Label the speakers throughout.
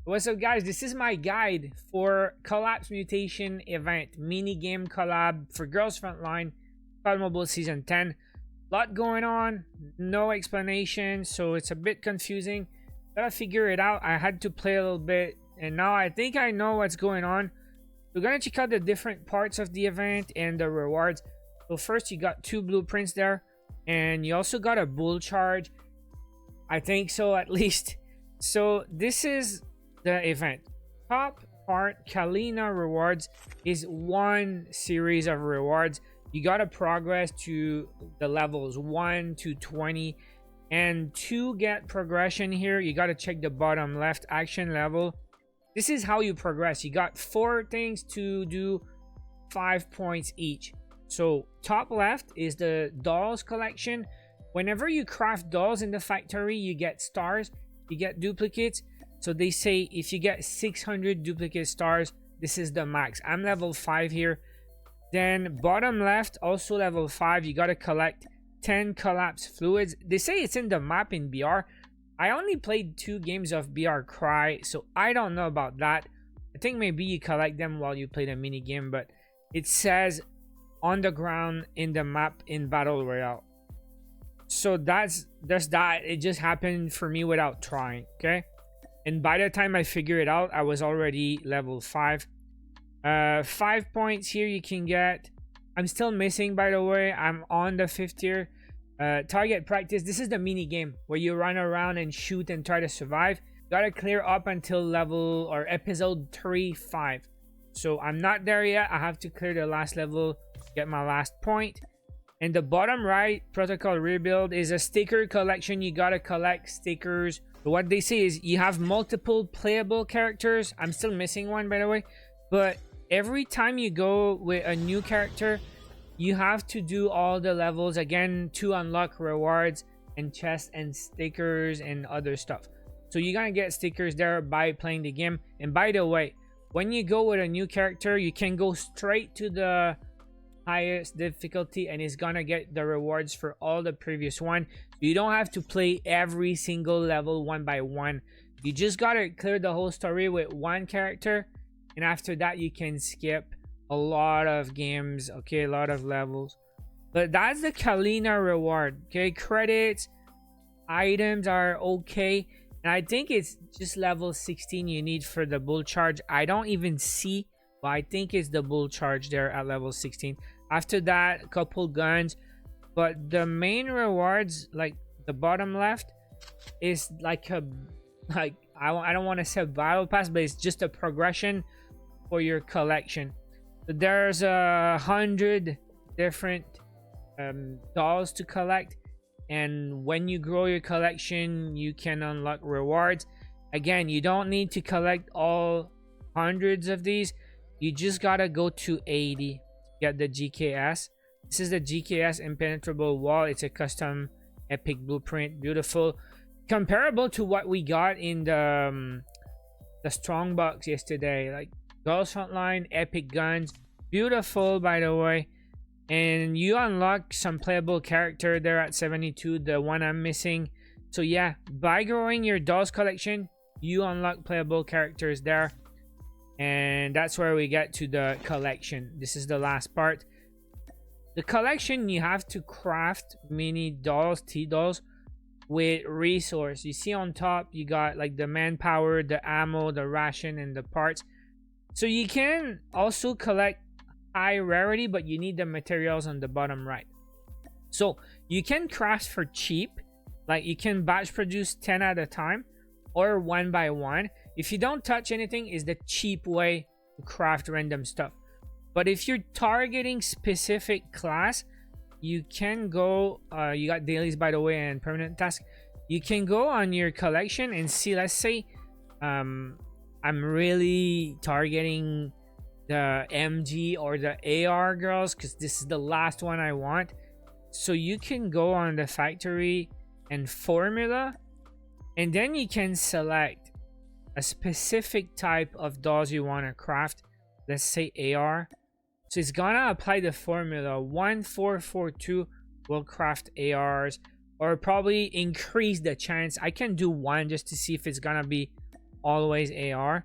Speaker 1: What's up, guys? This is my guide for Collapse Mutation event mini game collab for Girls Frontline COD Mobile Season 10. Lot going on, no explanation, so it's a bit confusing. Gotta figure it out. I had to play a little bit, and now I think I know what's going on. We're gonna check out the different parts of the event and the rewards. So first, you got 2 blueprints there, and you also got a bull charge. I think so, at least. So this is the event. Top part, Kalina rewards, is one series of rewards. You gotta progress to the levels 1 to 20, and to get progression here, you gotta check the bottom left action level. This is how you progress. You got 4 things to do, 5 points each. So top left is the dolls collection. Whenever you craft dolls in the factory, you get stars, you get duplicates. So they say if you get 600 duplicate stars, this is the max. I'm level 5 here. Then bottom left, also level 5, you gotta collect 10 collapse fluids. They say it's in the map in BR. I only played 2 games of BR Cry, so I don't know about that. I think maybe you collect them while you play the mini game, but it says on the ground in the map in Battle Royale. So that's that. It just happened for me without trying, okay? And by the time I figured it out, I was already level 5. 5 points here you can get. I'm still missing, by the way. I'm on the 5th tier. Target practice. This is the mini game where you run around and shoot and try to survive. Gotta clear up until level or episode 3-5. So I'm not there yet. I have to clear the last level, get my last point. And the bottom right, protocol rebuild, is a sticker collection. You gotta collect stickers. What they say is you have multiple playable characters. I'm still missing one, by the way. But every time you go with a new character, you have to do all the levels again to unlock rewards and chests and stickers and other stuff. So you're gonna get stickers there by playing the game. And by the way, when you go with a new character, you can go straight to the highest difficulty and it's gonna get the rewards for all the previous one. You don't have to play every single level one by one. You just gotta clear the whole story with one character, and after that you can skip a lot of games, okay, a lot of levels. But that's the Kalina reward, okay? Credits, items are okay, and I think it's just level 16 you need for the bull charge. I don't even see, but I think it's the bull charge there at level 16. After that, a couple guns, but the main rewards, like the bottom left, is like a I don't want to say battle pass, but it's just a progression for your collection. So there's 100 different dolls to collect, and when you grow your collection, you can unlock rewards. Again, you don't need to collect all hundreds of these. You just gotta go to 80. Get the GKS. This is the GKS impenetrable wall. It's a custom epic blueprint, beautiful, comparable to what we got in the strong box yesterday. Like Girls Frontline, epic guns, beautiful, by the way. And you unlock some playable character there at 72, the one I'm missing. So yeah, by growing your dolls collection, you unlock playable characters there. And that's where we get to the collection. This is the last part. The collection, you have to craft mini dolls, T-dolls, with resource. You see on top, you got like the manpower, the ammo, the ration, and the parts. So you can also collect high rarity, but you need the materials on the bottom right. So you can craft for cheap. Like you can batch produce 10 at a time or 1 by 1. If you don't touch anything, is the cheap way to craft random stuff. But if you're targeting specific class, you can go, you got dailies, by the way, and permanent task. You can go on your collection and see, let's say, I'm really targeting the MG or the AR girls because this is the last one I want. So you can go on the factory and formula, and then you can select a specific type of dolls you want to craft. Let's say AR. So it's gonna apply the formula 1442 will craft ARs, or probably increase the chance. I can do 1 just to see if it's gonna be always AR.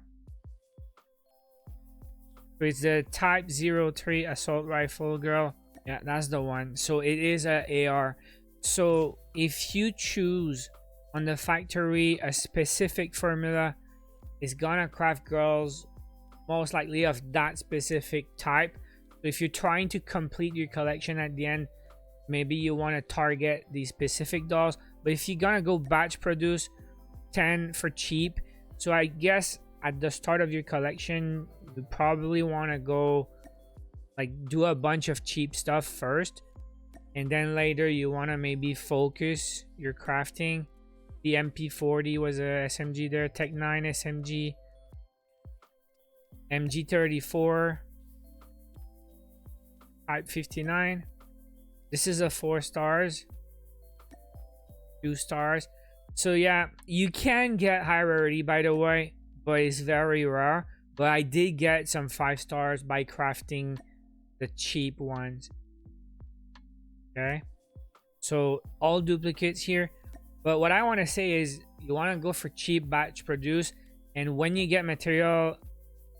Speaker 1: So it's the Type 03 assault rifle girl. Yeah, that's the one. So it is a AR. So if you choose on the factory a specific formula, it's gonna craft girls most likely of that specific type. So if you're trying to complete your collection at the end, maybe you want to target these specific dolls. But if you're gonna go batch produce 10 for cheap, so I guess at the start of your collection you probably want to go like do a bunch of cheap stuff first, and then later you want to maybe focus your crafting. The MP40 was a SMG there, Tech 9 SMG, MG34, Type 59. This is a 4 stars, 2 stars. So yeah, you can get high rarity by the way, but it's very rare. But I did get some 5 stars by crafting the cheap ones. Okay, so all duplicates here. But what I want to say is you want to go for cheap batch produce, and when you get material,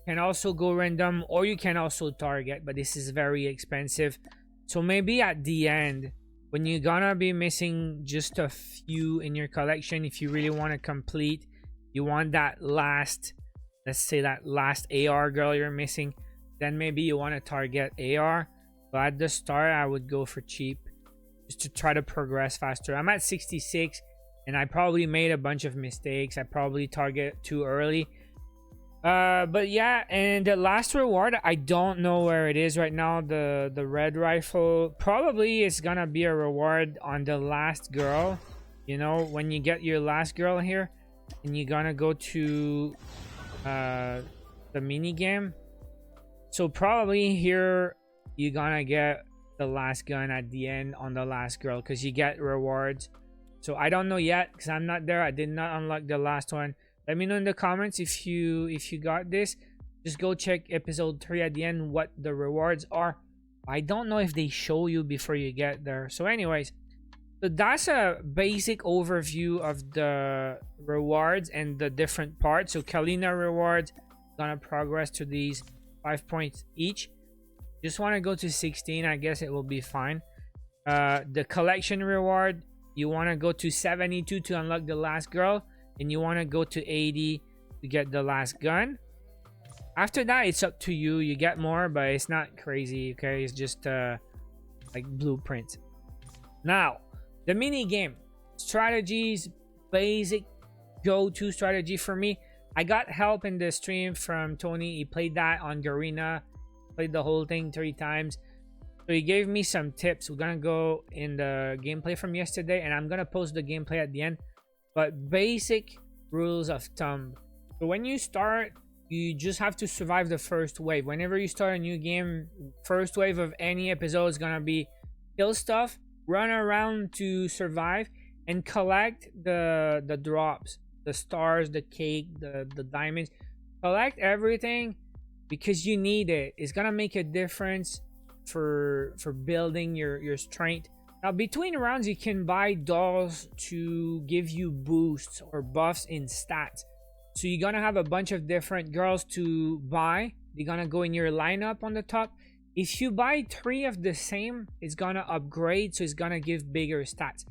Speaker 1: you can also go random, or you can also target, but this is very expensive. So maybe at the end, when you're gonna be missing just a few in your collection, if you really want to complete, you want that last, let's say that last AR girl you're missing, then maybe you want to target AR. But at the start I would go for cheap just to try to progress faster. I'm at 66 and I probably made a bunch of mistakes. I probably target too early. But yeah, and the last reward, I don't know where it is right now. The red rifle, probably it's gonna be a reward on the last girl. You know, when you get your last girl here and you're gonna go to the mini game. So probably here you're gonna get the last gun at the end on the last girl, because you get rewards. So I don't know yet because I'm not there. I did not unlock the last one. Let me know in the comments if you got this. Just go check episode 3 at the end what the rewards are. I don't know if they show you before you get there. So anyways, so that's a basic overview of the rewards and the different parts. So Kalina rewards, gonna progress to these 5 points each. Just want to go to 16. I guess it will be fine. The collection reward, you want to go to 72 to unlock the last girl, and you want to go to 80 to get the last gun. After that, it's up to you. You get more, but it's not crazy. Okay, it's just like blueprints. Now the mini game strategies, basic go-to strategy for me. I got help in the stream from Tony. He played that on Garena, played the whole thing 3 times. So he gave me some tips. We're gonna go in the gameplay from yesterday, and I'm gonna post the gameplay at the end. But basic rules of thumb. So when you start, you just have to survive the first wave. Whenever you start a new game, first wave of any episode is gonna be kill stuff, run around to survive, and collect the drops, the stars, the cake, the diamonds. Collect everything because you need it. It's gonna make a difference for building your strength. Now between rounds you can buy dolls to give you boosts or buffs in stats. So you're gonna have a bunch of different girls to buy. They're gonna go in your lineup on the top. If you buy 3 of the same, it's gonna upgrade, so it's gonna give bigger stats.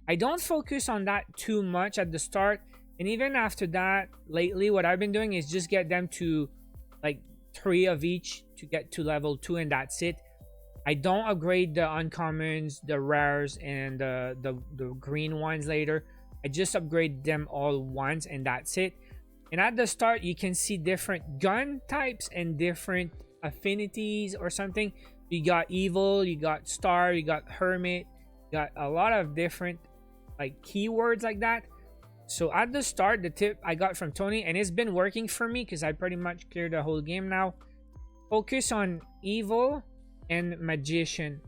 Speaker 1: I don't focus on that too much at the start, and even after that lately what I've been doing is just get them to like 3 of each to get to level 2, and that's it. I don't upgrade the uncommons, the rares, and the green ones later. I just upgrade them all once, and that's it. And at the start you can see different gun types and different affinities or something. You got evil, you got star, you got hermit, you got a lot of different like keywords like that. So at the start, the tip I got from Tony, and it's been working for me because I pretty much cleared the whole game now. Focus on evil and magician.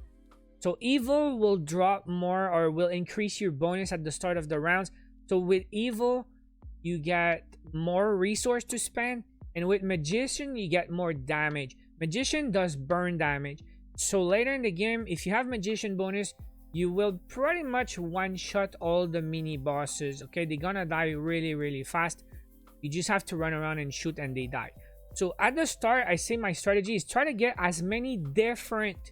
Speaker 1: So evil will drop more or will increase your bonus at the start of the rounds. So with evil you get more resource to spend, and with magician you get more damage. Magician does burn damage, so later in the game if you have magician bonus, you will pretty much one-shot all the mini bosses. Okay, they're gonna die really fast. You just have to run around and shoot and they die. So at the start, I say my strategy is try to get as many different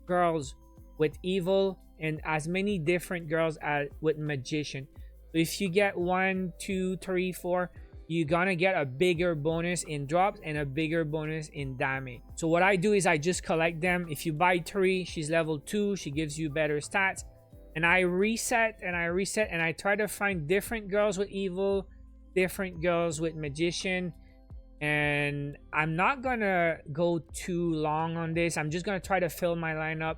Speaker 1: girls with evil and as many different girls with magician. So if you get 1, 2, 3, 4, you're gonna get a bigger bonus in drops and a bigger bonus in damage. So what I do is I just collect them. If you buy 3, she's level 2, she gives you better stats. And I reset and I reset and I try to find different girls with evil, different girls with magician. And I'm not gonna go too long on this. I'm just gonna try to fill my lineup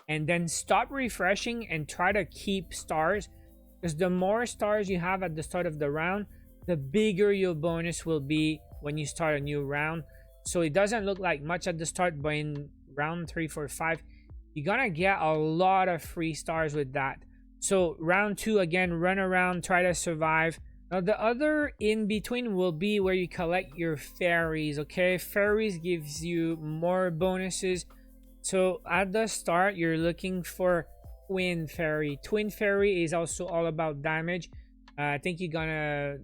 Speaker 1: and then stop refreshing and try to keep stars, because the more stars you have at the start of the round, the bigger your bonus will be when you start a new round. So it doesn't look like much at the start, but in round 3, 4, 5, you're gonna get a lot of free stars with that. So round 2, again, run around, try to survive. Now the other in between will be where you collect your fairies. Okay, fairies gives you more bonuses. So at the start, you're looking for twin fairy. Twin fairy is also all about damage. I think you're gonna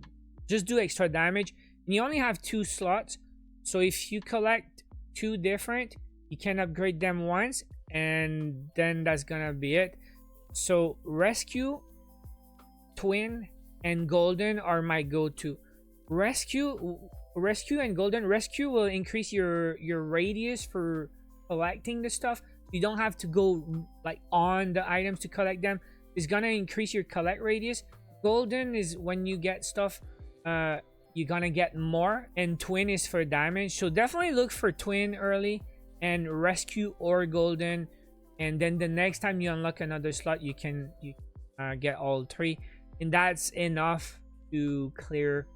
Speaker 1: just do extra damage, and you only have 2 slots. So if you collect 2 different, you can upgrade them once, and then that's gonna be it. So rescue, twin, and golden are my go-to. Rescue and golden. Rescue will increase your radius for collecting the stuff. You don't have to go like on the items to collect them. It's gonna increase your collect radius. Golden is when you get stuff, you're gonna get more, and twin is for damage. So definitely look for twin early and rescue or golden, and then the next time you unlock another slot, you can get all 3, and that's enough to clear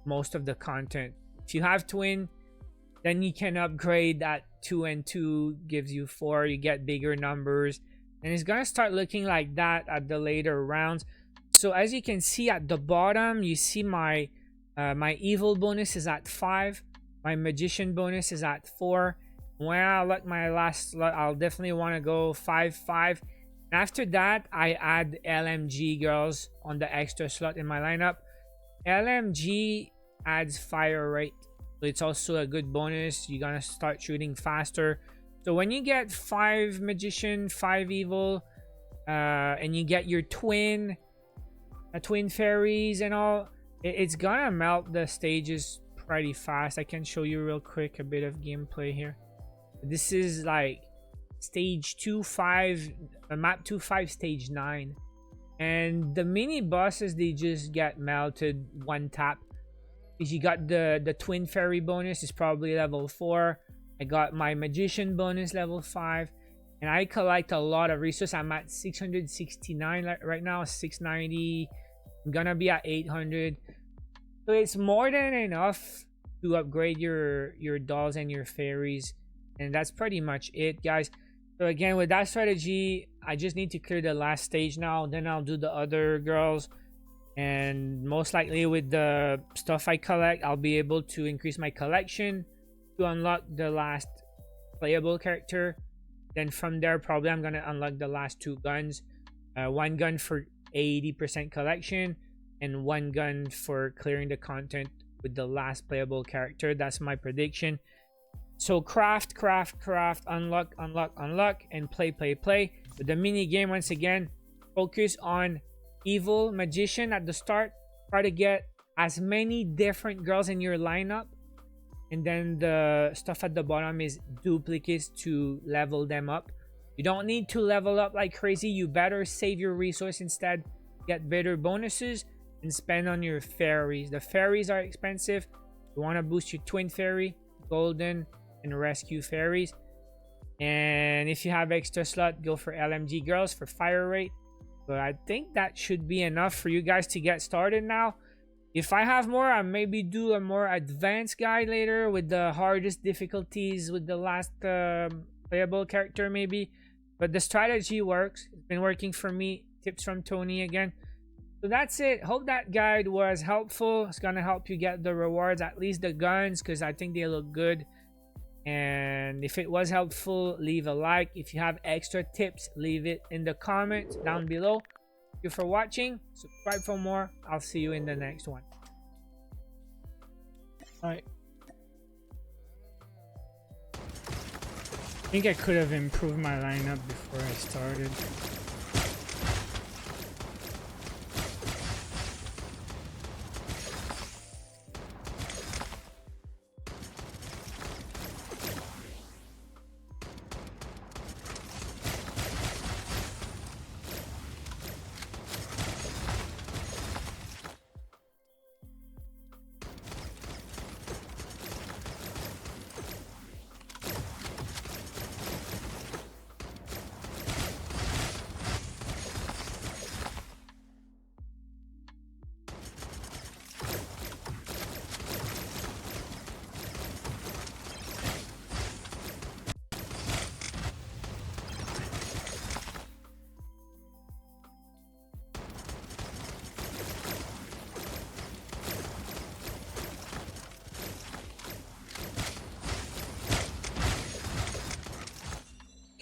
Speaker 1: most of the content. If you have twin, then you can upgrade that. 2 and 2 gives you 4, you get bigger numbers, and it's gonna start looking like that at the later rounds. So as you can see at the bottom, you see my my evil bonus is at 5, my magician bonus is at 4. When I look my last slot, I'll definitely want to go 5, 5. After that, I add LMG girls on the extra slot in my lineup. LMG adds fire rate, so it's also a good bonus. You're gonna start shooting faster. So when you get 5 magician, 5 evil, and you get your twin fairies and all, it's gonna melt the stages pretty fast. I can show you real quick a bit of gameplay here. This is like stage 2-5, map 2-5, stage 9, and the mini bosses, they just get melted one tap. Because you got the twin fairy bonus is probably level 4. I got my magician bonus level 5, and I collect a lot of resources. I'm at 669 right now, 690. I'm gonna be at 800, so it's more than enough to upgrade your dolls and your fairies. And that's pretty much it, guys. So again, with that strategy, I just need to clear the last stage now, then I'll do the other girls. And most likely with the stuff I collect, I'll be able to increase my collection to unlock the last playable character. Then from there, probably I'm gonna unlock the last 2 guns. 1 gun for 80% collection, and 1 gun for clearing the content with the last playable character. That's my prediction. So craft, unlock, and play. With the mini game, once again, focus on evil magician at the start. Try to get as many different girls in your lineup, and then the stuff at the bottom is duplicates to level them up. You don't need to level up like crazy. You better save your resource instead, get better bonuses, and spend on your fairies. The fairies are expensive. You want to boost your twin fairy, golden, and rescue fairies. And if you have extra slot, go for LMG girls for fire rate. But I think that should be enough for you guys to get started now. If I have more, I'll maybe do a more advanced guide later with the hardest difficulties with the last playable character maybe. But the strategy works. It's been working for me. Tips from Tony again. So that's it. Hope that guide was helpful. It's gonna help you get the rewards, at least the guns, because I think they look good. And if it was helpful, leave a like. If you have extra tips, leave it in the comments down below. Thank you for watching. Subscribe for more. I'll see you in the next one. Right. I think I could have improved my lineup before I started.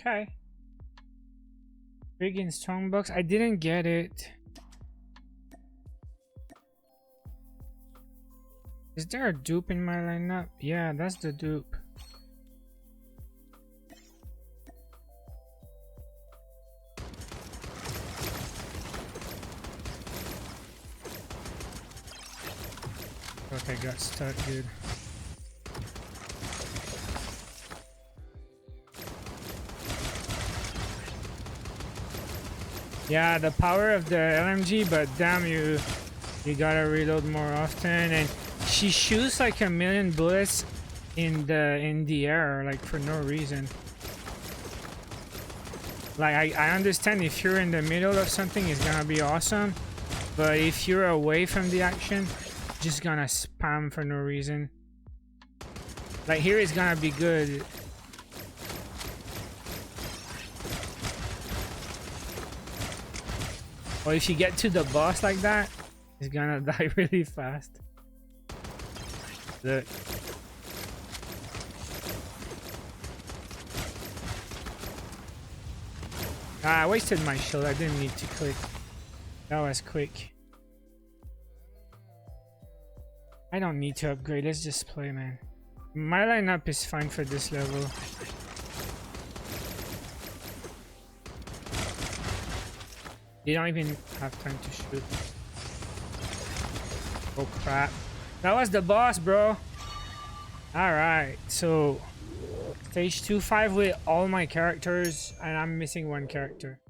Speaker 1: Okay. Big and strong box. I didn't get it. Is there a dupe in my lineup? Yeah, that's the dupe. Okay, got stuck, dude. Yeah, the power of the LMG, but damn, you gotta reload more often, and she shoots like a million bullets in the air, like for no reason. Like I understand if you're in the middle of something, it's gonna be awesome, but if you're away from the action, just gonna spam for no reason. Like here, it's gonna be good. Or if you get to the boss like that, it's gonna die really fast. Look. Ah, I wasted my shield. I didn't need to click. That was quick. I don't need to upgrade. Let's just play, man. My lineup is fine for this level. They don't even have time to shoot. Oh crap. That was the boss, bro. Alright, so stage 2-5 with all my characters, and I'm missing one character.